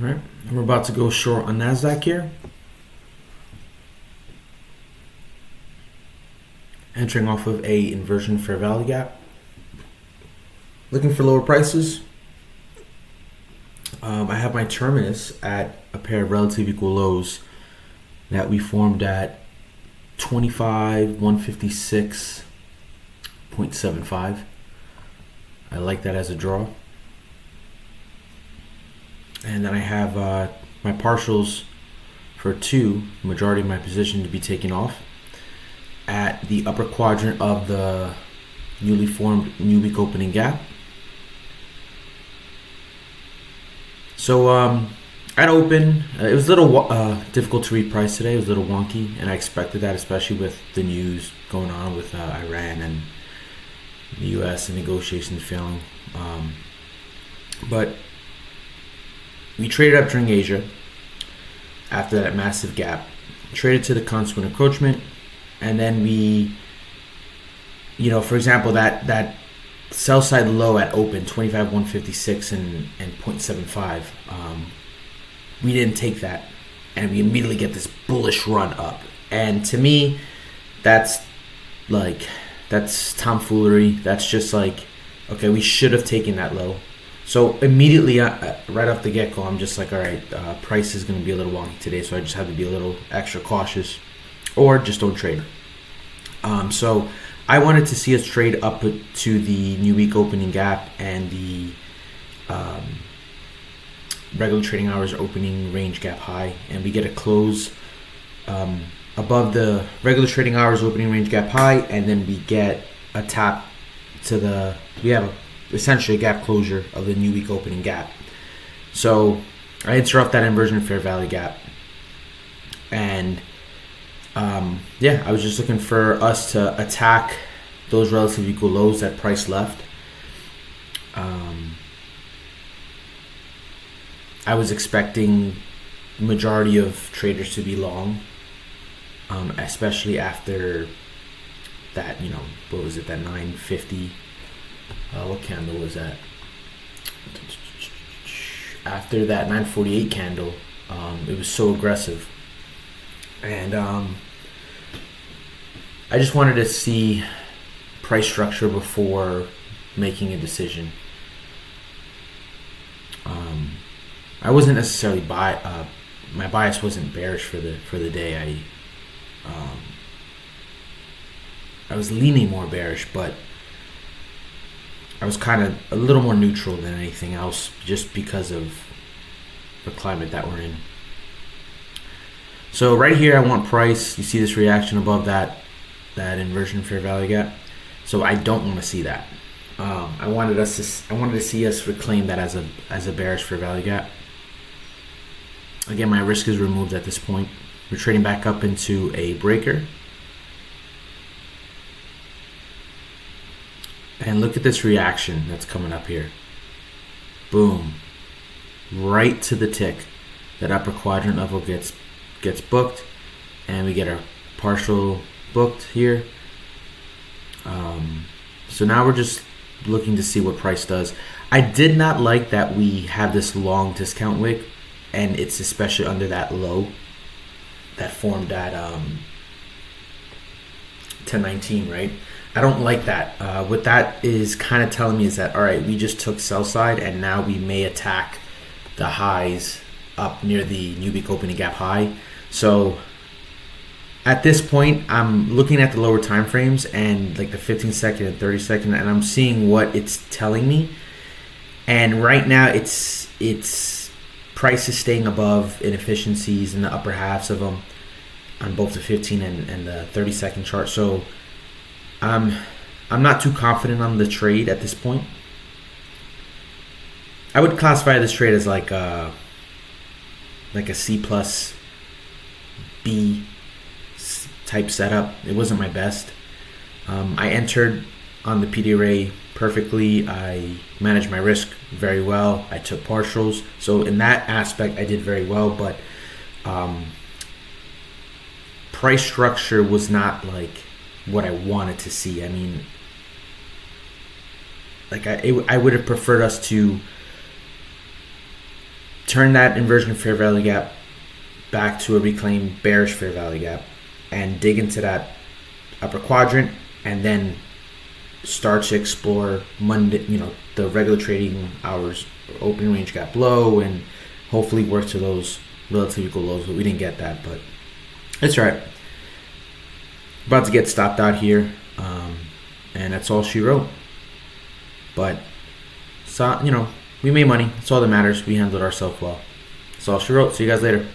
All right, we're about to go short on NASDAQ here. Entering off of a inversion fair value gap. Looking for lower prices. I have my terminus at a pair of relative equal lows that we formed at 25,156.75. I like that as a draw. And then I have my partials for two, majority of my position to be taken off at the upper quadrant of the newly formed new week opening gap. So at open, it was a little difficult to read price today. It was a little wonky, and I expected that, especially with the news going on with Iran and the U.S. and negotiations failing. But we traded up during Asia after that massive gap, traded to the consequent encroachment, and then we, for example, that sell side low at open, 25,156 and 0.75, we didn't take that, and we immediately get this bullish run up. And to me, that's tomfoolery. That's just like, okay, we should have taken that low. So immediately, right off the get-go, I'm just like, all right, price is going to be a little wonky today, so I just have to be a little extra cautious, or just don't trade. So I wanted to see us trade up to the new week opening gap and the regular trading hours opening range gap high, and we get a close above the regular trading hours opening range gap high, and then we get a tap to we have essentially a gap closure of the new week opening gap. So I enter off that inversion fair value gap, and I was just looking for us to attack those relative equal lows that price left. I was expecting majority of traders to be long, especially after that, what was it, that 950, what candle was that? After that 948 candle, it was so aggressive. And I just wanted to see price structure before making a decision. I wasn't necessarily my bias wasn't bearish for the day. I was leaning more bearish, but I was kind of a little more neutral than anything else, just because of the climate that we're in. So right here, I want price. You see this reaction above that inversion fair value gap. So I don't want to see that. I wanted to see us reclaim that as a bearish fair value gap. Again, my risk is removed at this point. We're trading back up into a breaker. And look at this reaction that's coming up here. Boom. Right to the tick. That upper quadrant level gets booked, and we get our partial booked here. So now we're just looking to see what price does. I did not like that we have this long discount wick, and it's especially under that low that formed at 1019, right? I don't like that. What that is kind of telling me is that, all right, we just took sell side, and now we may attack the highs up near the new week opening gap high. So at this point, I'm looking at the lower time frames and like the 15 second and 30 second, and I'm seeing what it's telling me. And right now, it's price is staying above inefficiencies in the upper halves of them on both the 15 and the 30 second chart. So I'm not too confident on the trade at this point. I would classify this trade as like a C plus B type setup. It wasn't my best. I entered on the PD array perfectly. I managed my risk very well. I took partials. So in that aspect, I did very well, but price structure was not like what I wanted to see. I mean, like I would have preferred us to turn that inversion fair value gap back to a reclaimed bearish fair value gap and dig into that upper quadrant, and then start to explore Monday, the regular trading hours opening range gap low, and hopefully work to those relatively equal lows. But we didn't get that, but it's all right. About to get stopped out here, and that's all she wrote. But so we made money. That's all that matters. We handled ourselves well. That's all she wrote. See you guys later.